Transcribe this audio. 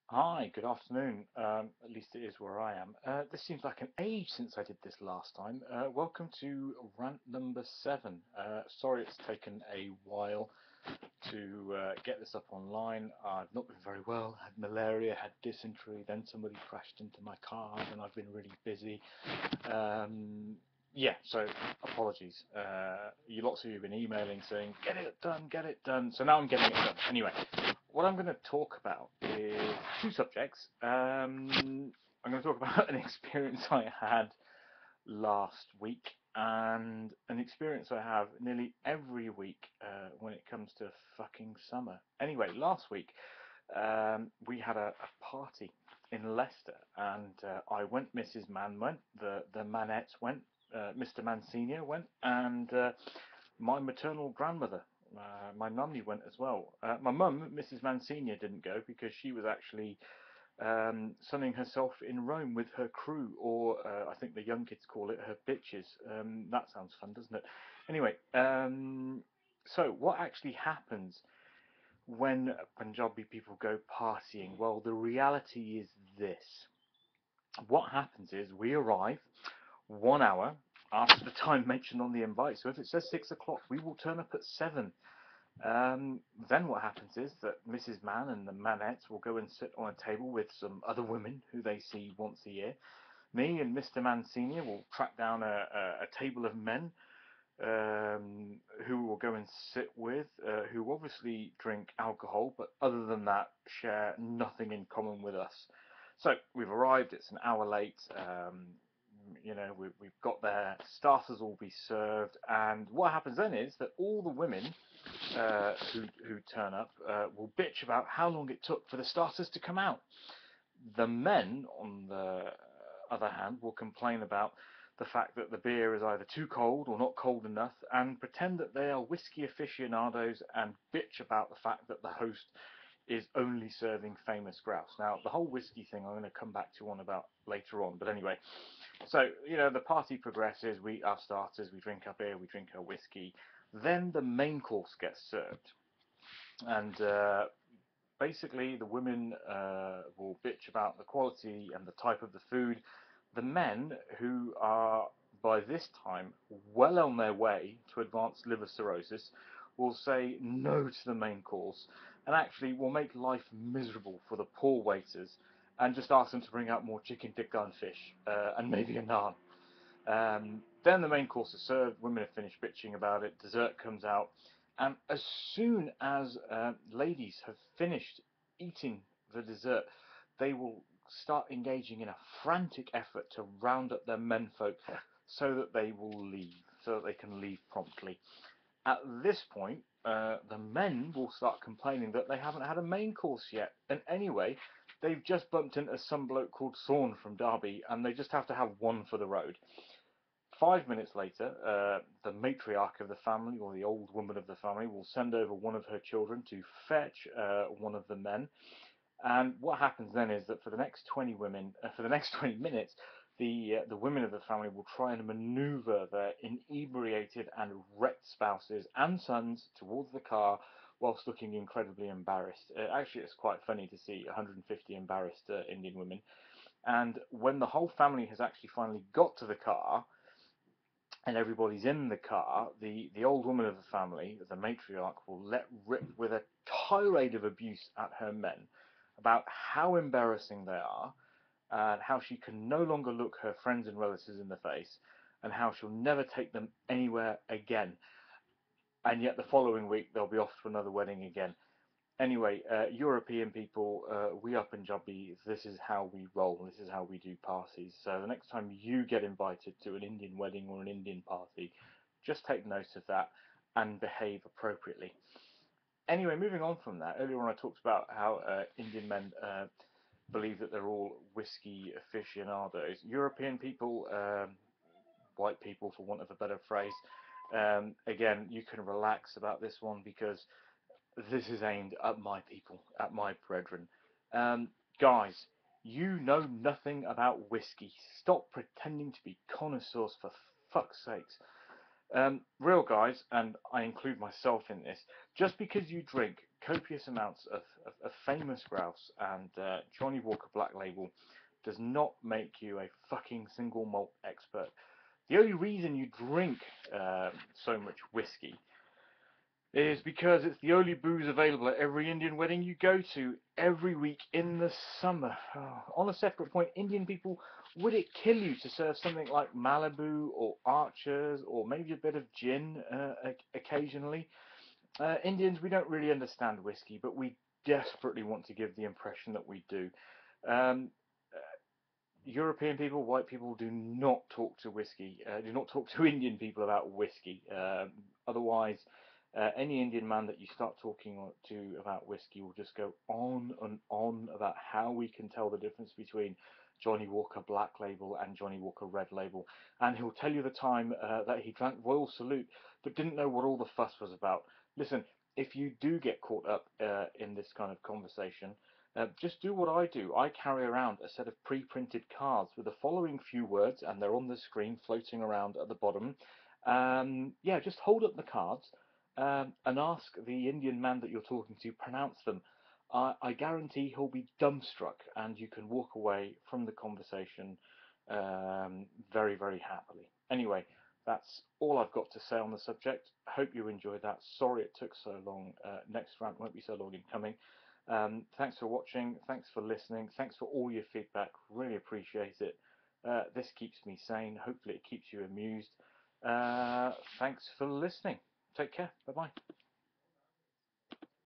Hi, good afternoon. At least it is where I am. This seems like an age since I did this last time. Welcome to rant number 7. Sorry it's taken a while to get this up online. I've not been very well. Had malaria, had dysentery, then somebody crashed into my car, and I've been really busy. Um, yeah, so apologies. You lots of you have been emailing saying, get it done, get it done. So now I'm getting it done. Anyway, what I'm going to talk about is two subjects. I'm going to talk about an experience I had last week and an experience I have nearly every week when it comes to fucking summer. Anyway, last week we had a party in Leicester, and I went, Mrs. Mann went, the Manettes went, Mr. Mann Senior went, and my maternal grandmother, my mummy, went as well. My mum, Mrs. Mann Senior, didn't go because she was actually sunning herself in Rome with her crew, or I think the young kids call it her bitches. That sounds fun, doesn't it? Anyway, so what actually happens when Punjabi people go partying? Well, the reality is this. What happens is we arrive 1 hour after the time mentioned on the invite. So if it says 6 o'clock, we will turn up at 7. Then what happens is that Mrs. Mann and the Manettes will go and sit on a table with some other women who they see once a year. Me and Mr. Mann Senior will track down a table of men who will go and sit with, who obviously drink alcohol, but other than that, share nothing in common with us. So we've arrived, it's an hour late. We've got there, starters will be served, and what happens then is that all the women who turn up will bitch about how long it took for the starters to come out. The men, on the other hand, will complain about the fact that the beer is either too cold or not cold enough, and pretend that they are whiskey aficionados and bitch about the fact that the host is only serving famous grouse. Now, the whole whiskey thing I'm going to come back to on about later on, but anyway, so the party progresses. We eat our starters, we drink our beer, we drink our whiskey. Then the main course gets served, and basically the women will bitch about the quality and the type of the food. The men, who are by this time well on their way to advanced liver cirrhosis, will say no to the main course and actually will make life miserable for the poor waiters and just ask them to bring out more chicken tikka and fish and maybe a naan. Then the main course is served, women have finished bitching about it, dessert comes out, and as soon as ladies have finished eating the dessert, they will start engaging in a frantic effort to round up their menfolk so that they will leave, so that they can leave promptly. At this point, the men will start complaining that they haven't had a main course yet, and anyway, they've just bumped into some bloke called Saun from Derby, and they just have to have one for the road. 5 minutes later, the matriarch of the family, or the old woman of the family, will send over one of her children to fetch one of the men. And what happens then is that for the next 20 minutes, the women of the family will try and manoeuvre their inebriated and wrecked spouses and sons towards the car, whilst looking incredibly embarrassed. Actually, it's quite funny to see 150 embarrassed Indian women. And when the whole family has actually finally got to the car, and everybody's in the car, the old woman of the family, the matriarch, will let rip with a tirade of abuse at her men about how embarrassing they are, and how she can no longer look her friends and relatives in the face, and how she'll never take them anywhere again. And yet the following week they'll be off to another wedding again. Anyway, European people, we are Punjabi. This is how we roll. This is how we do parties. So the next time you get invited to an Indian wedding or an Indian party, just take note of that and behave appropriately. Anyway, moving on from that, earlier on I talked about how Indian men believe that they're all whiskey aficionados. European people, white people for want of a better phrase, again, you can relax about this one because this is aimed at my people, at my brethren. Guys, you know nothing about whiskey. Stop pretending to be connoisseurs, for fuck's sakes. Real guys, and I include myself in this, just because you drink copious amounts of famous grouse and Johnny Walker Black Label does not make you a fucking single malt expert. The only reason you drink so much whiskey is because it's the only booze available at every Indian wedding you go to every week in the summer. Oh, on a separate point, Indian people, would it kill you to serve something like Malibu or Archers or maybe a bit of gin occasionally? Indians, we don't really understand whiskey, but we desperately want to give the impression that we do. Um, European people, white people, do not talk to whiskey. Do not talk to Indian people about whiskey. Otherwise, any Indian man that you start talking to about whiskey will just go on and on about how we can tell the difference between Johnny Walker Black Label and Johnny Walker Red Label, and he'll tell you the time that he drank Royal Salute but didn't know what all the fuss was about. Listen, if you do get caught up in this kind of conversation, just do what I do. I carry around a set of pre-printed cards with the following few words, and they're on the screen floating around at the bottom. Yeah, just hold up the cards and ask the Indian man that you're talking to pronounce them. I guarantee he'll be dumbstruck, and you can walk away from the conversation very, very happily. Anyway, that's all I've got to say on the subject. Hope you enjoyed that. Sorry it took so long. Next rant won't be so long in coming. Thanks for watching. Thanks for listening. Thanks for all your feedback. Really appreciate it. This keeps me sane. Hopefully it keeps you amused. Thanks for listening. Take care. Bye-bye.